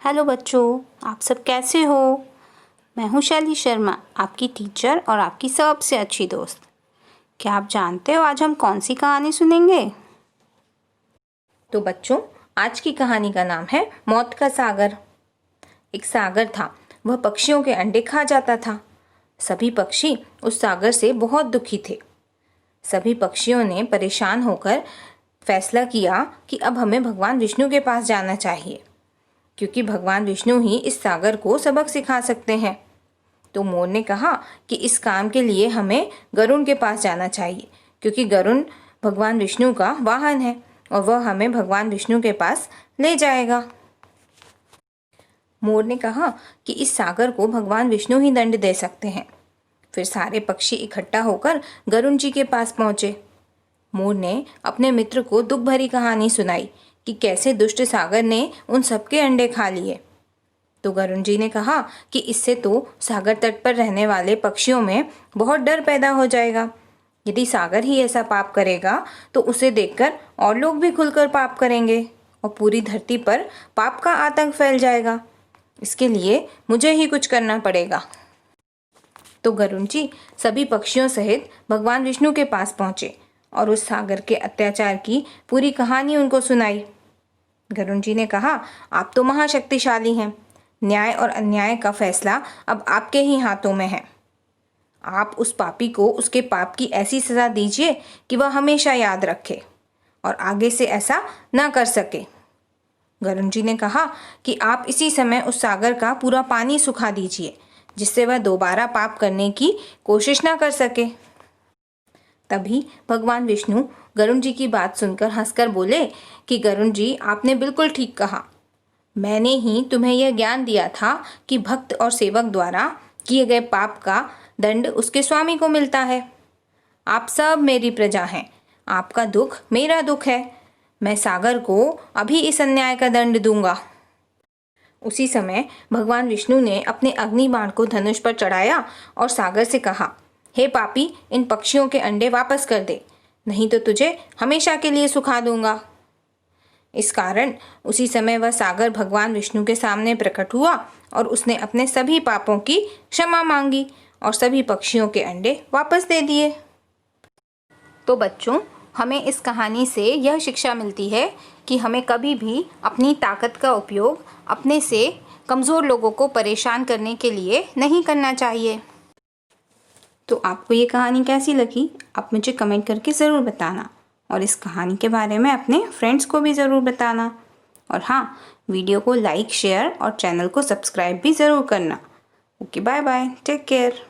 Hello बच्चों, आप सब कैसे हो। मैं हूँ शैली शर्मा, आपकी टीचर और आपकी सबसे अच्छी दोस्त। क्या आप जानते हो आज हम कौन सी कहानी सुनेंगे? तो बच्चों, आज की कहानी का नाम है मौत का सागर। एक सागर था, वह पक्षियों के अंडे खा जाता था। सभी पक्षी उस सागर से बहुत दुखी थे। सभी पक्षियों ने परेशान होकर फैसला किया कि अब हमें भगवान विष्णु के पास जाना चाहिए, क्योंकि भगवान विष्णु ही इस सागर को सबक सिखा सकते हैं। तो मोर ने कहा कि इस काम के लिए हमें गरुड़ के पास जाना चाहिए, क्योंकि गरुड़ भगवान विष्णु का वाहन है और वह हमें भगवान विष्णु के पास ले जाएगा। मोर ने कहा कि इस सागर को भगवान विष्णु ही दंड दे सकते हैं। फिर सारे पक्षी इकट्ठा होकर गरुड़ जी के पास पहुंचे। मोर ने अपने मित्र को दुख भरी कहानी सुनाई कि कैसे दुष्ट सागर ने उन सबके अंडे खा लिए। तो गरुड़ जी ने कहा कि इससे तो सागर तट पर रहने वाले पक्षियों में बहुत डर पैदा हो जाएगा। यदि सागर ही ऐसा पाप करेगा तो उसे देखकर और लोग भी खुलकर पाप करेंगे और पूरी धरती पर पाप का आतंक फैल जाएगा। इसके लिए मुझे ही कुछ करना पड़ेगा। तो गरुड़ जी सभी पक्षियों सहित भगवान विष्णु के पास पहुंचे और उस सागर के अत्याचार की पूरी कहानी उनको सुनाई। गरुड़ जी ने कहा, आप तो महाशक्तिशाली हैं। न्याय और अन्याय का फैसला अब आपके ही हाथों में है। आप उस पापी को उसके पाप की ऐसी सजा दीजिए कि वह हमेशा याद रखे और आगे से ऐसा ना कर सके। गरुड़ जी ने कहा कि आप इसी समय उस सागर का पूरा पानी सुखा दीजिए, जिससे वह दोबारा पाप करने की कोशिश ना कर सके। तभी भगवान विष्णु गरुड़ जी की बात सुनकर हंसकर बोले कि गरुड़ जी, आपने बिल्कुल ठीक कहा। मैंने ही तुम्हें यह ज्ञान दिया था कि भक्त और सेवक द्वारा किए गए पाप का दंड उसके स्वामी को मिलता है। आप सब मेरी प्रजा हैं, आपका दुख मेरा दुख है। मैं सागर को अभी इस अन्याय का दंड दूंगा। उसी समय भगवान विष्णु ने अपने अग्नि बाण को धनुष पर चढ़ाया और सागर से कहा, हे पापी, इन पक्षियों के अंडे वापस कर दे, नहीं तो तुझे हमेशा के लिए सुखा दूंगा। इस कारण उसी समय वह सागर भगवान विष्णु के सामने प्रकट हुआ और उसने अपने सभी पापों की क्षमा मांगी और सभी पक्षियों के अंडे वापस दे दिए। तो बच्चों, हमें इस कहानी से यह शिक्षा मिलती है कि हमें कभी भी अपनी ताकत का उपयोग अपने से कमज़ोर लोगों को परेशान करने के लिए नहीं करना चाहिए। तो आपको ये कहानी कैसी लगी, आप मुझे कमेंट करके ज़रूर बताना और इस कहानी के बारे में अपने फ्रेंड्स को भी ज़रूर बताना। और हाँ, वीडियो को लाइक, शेयर और चैनल को सब्सक्राइब भी ज़रूर करना। Okay, bye bye, take care.